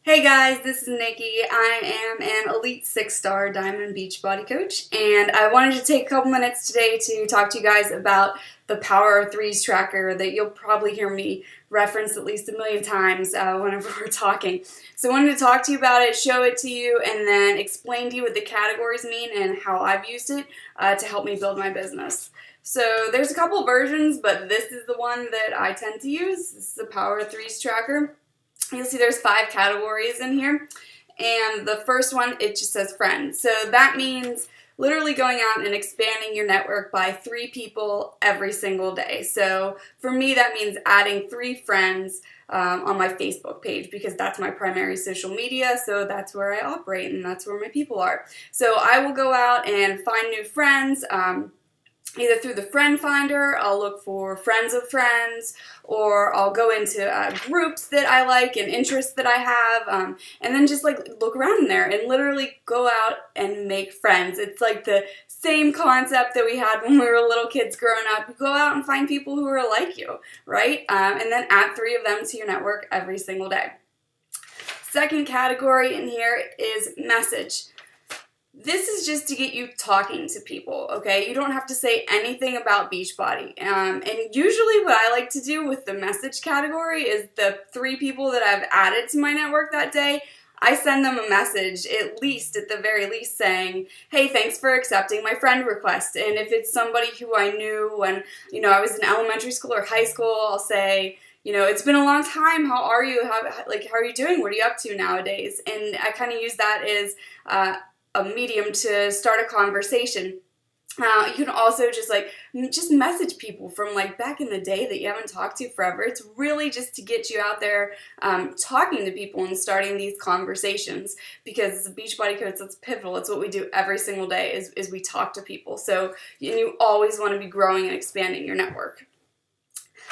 Hey guys, this is Nikki. I am an Elite 6-star Diamond Beachbody coach, and I wanted to take a couple minutes today to talk to you guys about the Power of 3's tracker that you'll probably hear me reference at least 1,000,000 times whenever we're talking. So I wanted to talk to you about it, show it to you, and then explain to you what the categories mean and how I've used it to help me build my business. So there's a couple versions, but this is the one that I tend to use. This is the Power of 3's tracker. You'll see there's 5 categories in here, and the first one, it just says friends. So that means literally going out and expanding your network by 3 people every single day. So for me, that means adding 3 friends on my Facebook page, because that's my primary social media, so that's where I operate and that's where my people are. So I will go out and find new friends, either through the friend finder. I'll look for friends of friends, or I'll go into groups that I like and interests that I have, and then just like look around in there and literally go out and make friends. It's like the same concept that we had when we were little kids growing up. You go out and find people who are like you, right? And then add 3 of them to your network every single day. Second category in here is message. This is just to get you talking to people, okay? You don't have to say anything about Beachbody. And usually what I like to do with the message category is the 3 people that I've added to my network that day, I send them a message, at the very least, saying, hey, thanks for accepting my friend request. And if it's somebody who I knew when, I was in elementary school or high school, I'll say, it's been a long time. How are you? How are you doing? What are you up to nowadays? And I kind of use that as a medium to start a conversation. You can also just message people from back in the day that you haven't talked to forever. It's really just to get you out there talking to people and starting these conversations, because as a Beachbody coach, that's pivotal. It's what we do every single day is we talk to people. So you always want to be growing and expanding your network.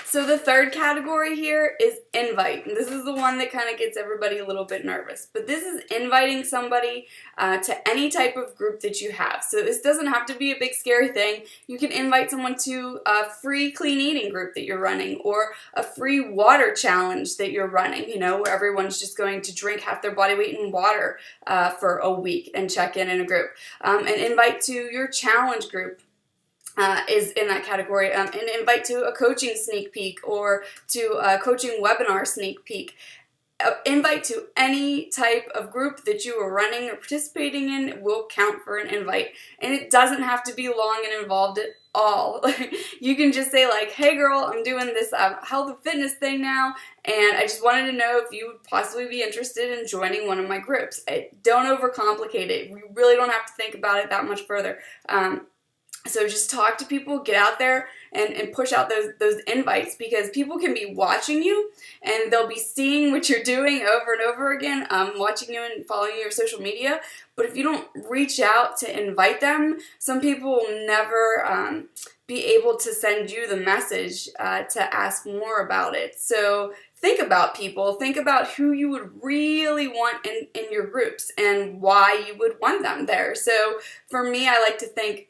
So the third category here is invite. And this is the one that kind of gets everybody a little bit nervous. But this is inviting somebody to any type of group that you have. So this doesn't have to be a big scary thing. You can invite someone to a free clean eating group that you're running, or a free water challenge that you're running, where everyone's just going to drink half their body weight in water for a week and check in a group. An invite to your challenge group is in that category. An invite to a coaching sneak peek, or to a coaching webinar sneak peek. Invite to any type of group that you are running or participating in will count for an invite. And it doesn't have to be long and involved at all. You can just say hey girl, I'm doing this health and fitness thing now, and I just wanted to know if you would possibly be interested in joining one of my groups. Don't overcomplicate it. We really don't have to think about it that much further. So just talk to people, get out there and push out those invites, because people can be watching you and they'll be seeing what you're doing over and over again, watching you and following your social media. But if you don't reach out to invite them, some people will never be able to send you the message to ask more about it. So think about people. Think about who you would really want in your groups and why you would want them there. So for me, I like to think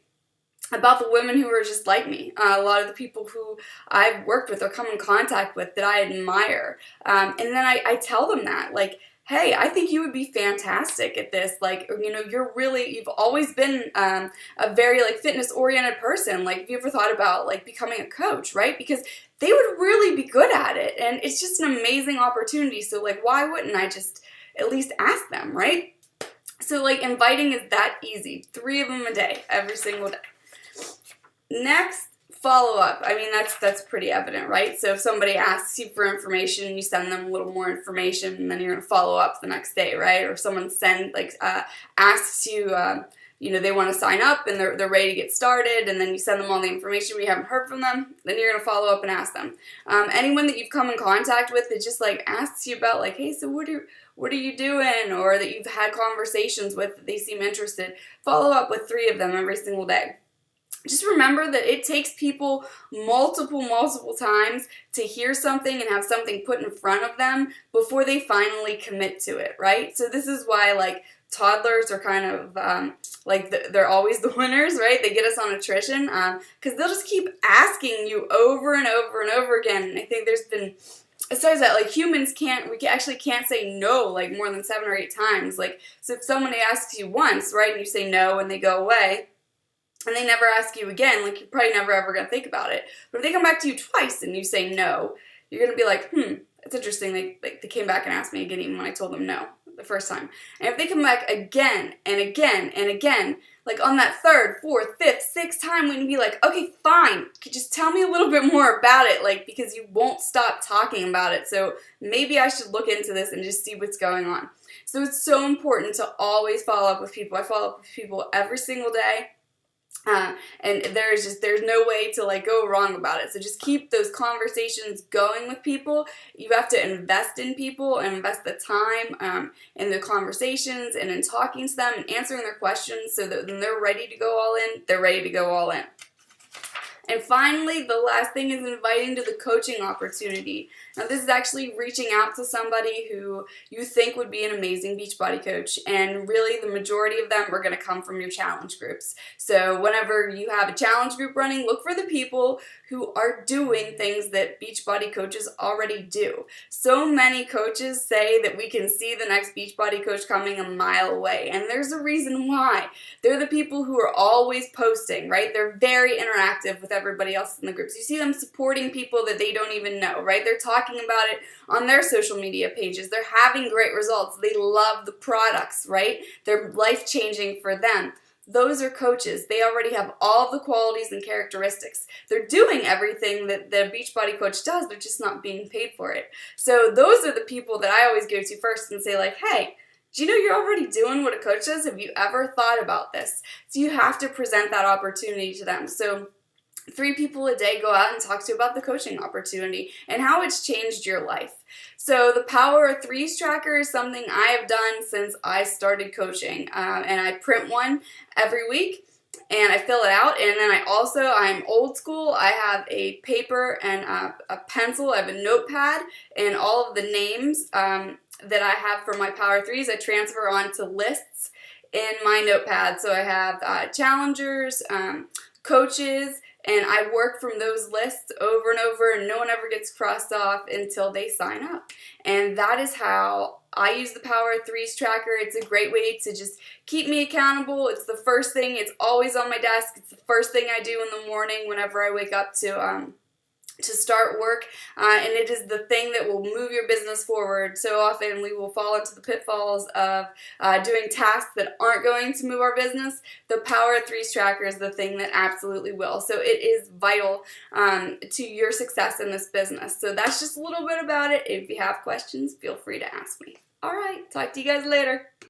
about the women who are just like me, a lot of the people who I've worked with or come in contact with that I admire, and then I tell them that, hey, I think you would be fantastic at this, you've always been a very fitness-oriented person, have you ever thought about becoming a coach, right? Because they would really be good at it, and it's just an amazing opportunity, so why wouldn't I just at least ask them, right? So inviting is that easy, 3 of them a day, every single day. Next, follow up. I mean, that's pretty evident, right? So if somebody asks you for information, you send them a little more information, and then you're going to follow up the next day, right? Or if someone asks you, they want to sign up and they're ready to get started, and then you send them all the information, but you haven't heard from them, then you're going to follow up and ask them. Anyone that you've come in contact with that just asks you about hey, so what are you doing, or that you've had conversations with that they seem interested, follow up with 3 of them every single day. Just remember that it takes people multiple times to hear something and have something put in front of them before they finally commit to it, right? So this is why toddlers are kind of they're always the winners, right? They get us on attrition because they'll just keep asking you over and over and over again. And I think there's been it says that like humans actually can't say no like more than 7 or 8 times. Like, so if somebody asks you once, right, and you say no and they go away, and they never ask you again, like you're probably never ever gonna think about it. But if they come back to you twice and you say no, you're gonna be like, it's interesting. They came back and asked me again even when I told them no the first time. And if they come back again and again and again, like on that third, fourth, fifth, sixth time, when you be like, okay, fine, could you just tell me a little bit more about it, like, because you won't stop talking about it. So maybe I should look into this and just see what's going on. So it's so important to always follow up with people. I follow up with people every single day. And there's no way to like go wrong about it. So just keep those conversations going with people. You have to invest in people and invest the time in the conversations and in talking to them and answering their questions so that when they're ready to go all in, they're ready to go all in. And finally, the last thing is inviting to the coaching opportunity. Now, this is actually reaching out to somebody who you think would be an amazing Beachbody coach, and really the majority of them are going to come from your challenge groups. So whenever you have a challenge group running, look for the people who are doing things that Beachbody coaches already do. So many coaches say that we can see the next Beachbody coach coming a mile away, and there's a reason why. They're the people who are always posting, right? They're very interactive with everybody else in the groups. You see them supporting people that they don't even know, right? They're talking about it on their social media pages. They're having great results. They love the products, right? They're life-changing for them. Those are coaches. They already have all the qualities and characteristics. They're doing everything that the Beachbody coach does. They're just not being paid for it. So those are the people that I always go to first and say like, hey, do you know you're already doing what a coach does? Have you ever thought about this? So you have to present that opportunity to them. So 3 people a day go out and talk to you about the coaching opportunity and how it's changed your life. So the Power of 3's tracker is something I have done since I started coaching. And I print one every week and I fill it out. And then I'm old school. I have a paper and a pencil. I have a notepad and all of the names that I have for my Power 3's. I transfer onto lists in my notepad. So I have challengers, coaches, and I work from those lists over and over, and no one ever gets crossed off until they sign up. And that is how I use the Power of 3's tracker. It's a great way to just keep me accountable. It's the first thing. It's always on my desk. It's the first thing I do in the morning whenever I wake up to start work, and it is the thing that will move your business forward. So often we will fall into the pitfalls of doing tasks that aren't going to move our business. The Power of 3's tracker is the thing that absolutely will. So it is vital to your success in this business. So that's just a little bit about it. If you have questions, feel free to ask me. All right, talk to you guys later.